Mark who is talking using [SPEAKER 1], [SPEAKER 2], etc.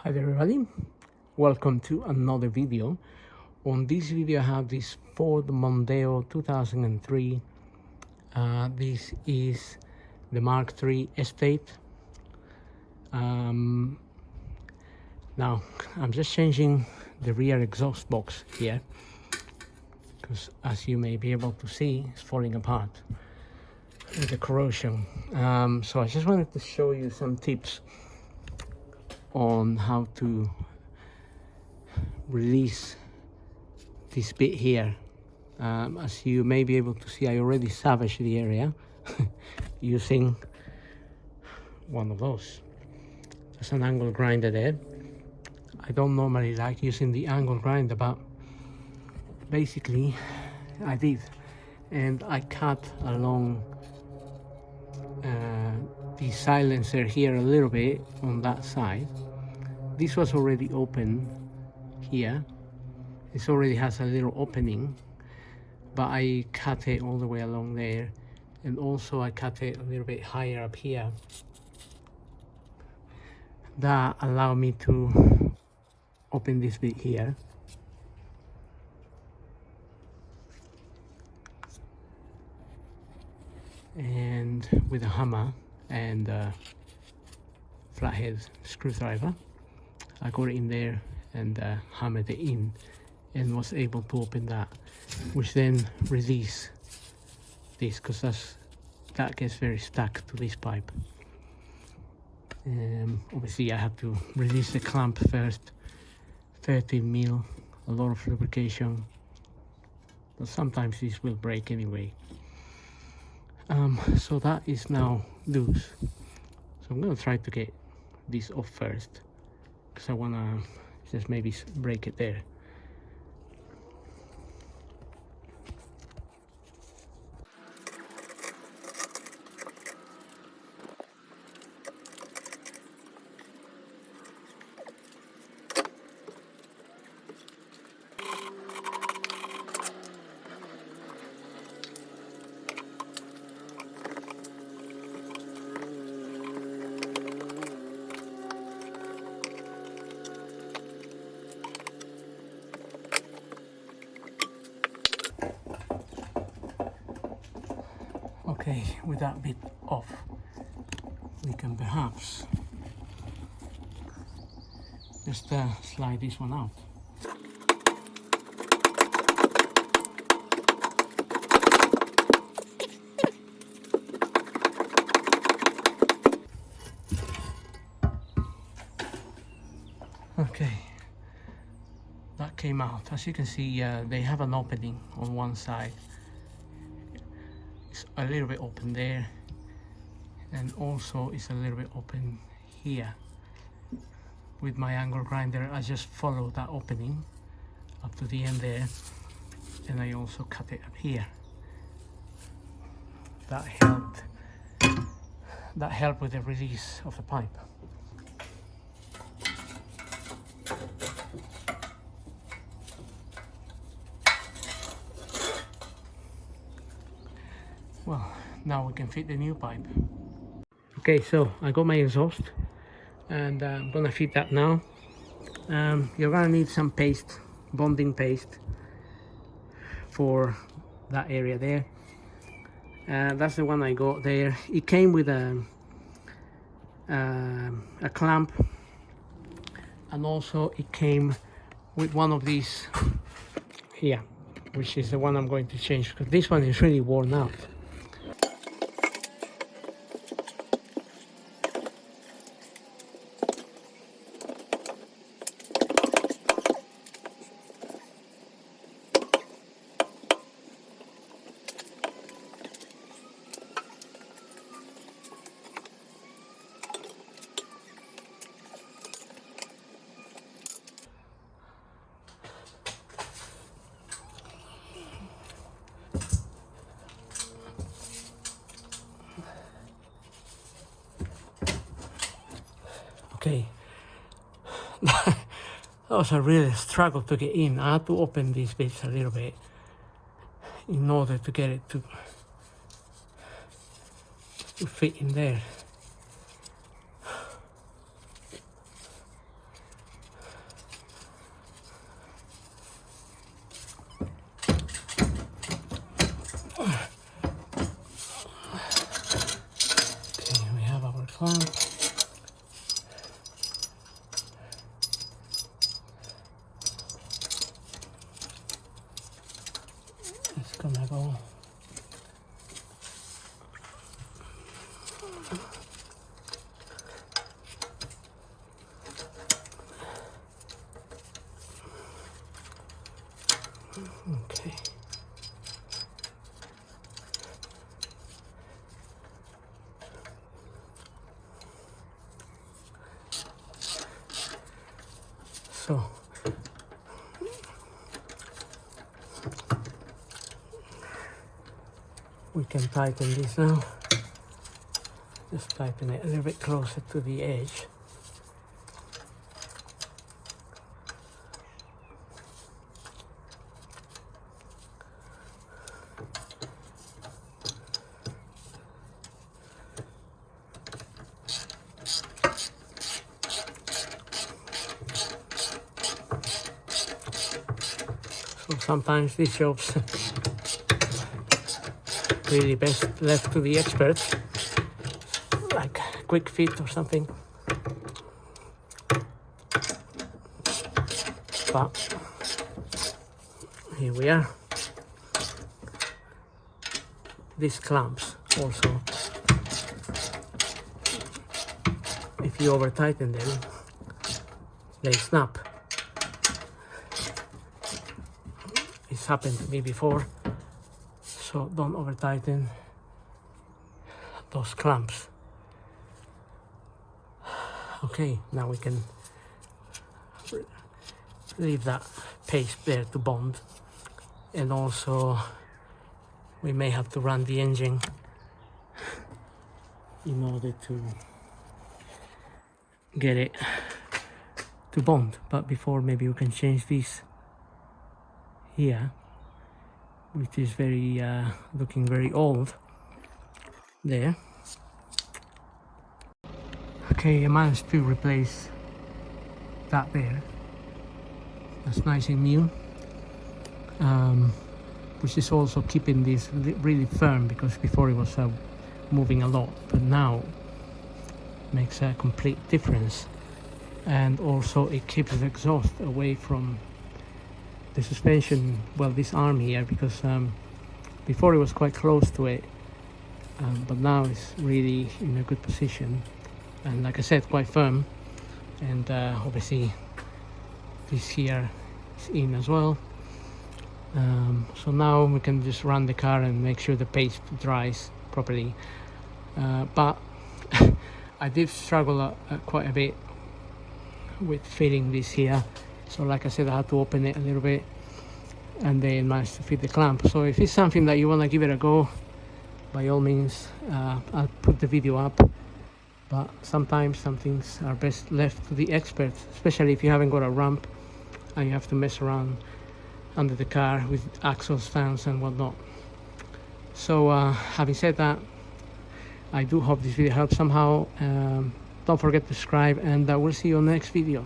[SPEAKER 1] Hi there everybody, welcome to another video. On this video I have this Ford Mondeo 2003. This is the Mk3 Estate. Now I'm just changing the rear exhaust box here because, as you may be able to see, it's falling apart with the corrosion. So I just wanted to show you some tips on how to release this bit here. As you may be able to see, I already savaged the area using one of those. Just an angle grinder there. I don't normally like using the angle grinder, but basically I did, and I cut along the silencer here a little bit on that side. This was already open here. This already has a little opening, but I cut it all the way along there, and also I cut it a little bit higher up here. That allowed me to open this bit here. And with a hammer and a flathead screwdriver, I got it in there and hammered it in, and was able to open that, which then release this, because that gets very stuck to this pipe. Obviously I have to release the clamp first. 13 mil, a lot of lubrication, but sometimes this will break anyway. So that is now loose. So I'm going to try to get this off first, because I want to just maybe break it there. Okay, with that bit off, we can perhaps just slide this one out. Okay, that came out. As you can see, they have an opening on one side. A little bit open there, and also it's a little bit open here. With my angle grinder, I just follow that opening up to the end there, and I also cut it up here. That helped with the release of the pipe. Well, now we can fit the new pipe. Okay, so I got my exhaust, and I'm gonna fit that now. You're gonna need some paste, bonding paste, for that area there. That's the one I got there. It came with a clamp, and also it came with one of these here, which is the one I'm going to change, because this one is really worn out. Okay, that was a real struggle to get in. I had to open these bits a little bit in order to get it to fit in there. gonna go. Okay. So we can tighten this now. Just tighten it a little bit closer to the edge. So sometimes these jobs really best left to the experts, like quick fit or something. But here we are. These clamps also, if you over tighten them, they snap. It's happened to me before, so don't over tighten those clamps. Okay, now we can leave that paste there to bond, and also we may have to run the engine in order to get it to bond. But before, maybe we can change this here, which is very looking very old there. Okay, I managed to replace that there. That's nice and new, which is also keeping this really firm, because before it was moving a lot, but now makes a complete difference. And also it keeps the exhaust away from the suspension, well, this arm here, because before it was quite close to it, but now it's really in a good position, and like I said, quite firm. And obviously this here is in as well. So now we can just run the car and make sure the paste dries properly. But I did struggle quite a bit with fitting this here. So like I said, I had to open it a little bit and then managed to fit the clamp. So if it's something that you want to give it a go, by all means, I'll put the video up. But sometimes some things are best left to the experts, especially if you haven't got a ramp and you have to mess around under the car with axle stands and whatnot. So having said that, I do hope this video helps somehow. Don't forget to subscribe, and we'll see you on the next video.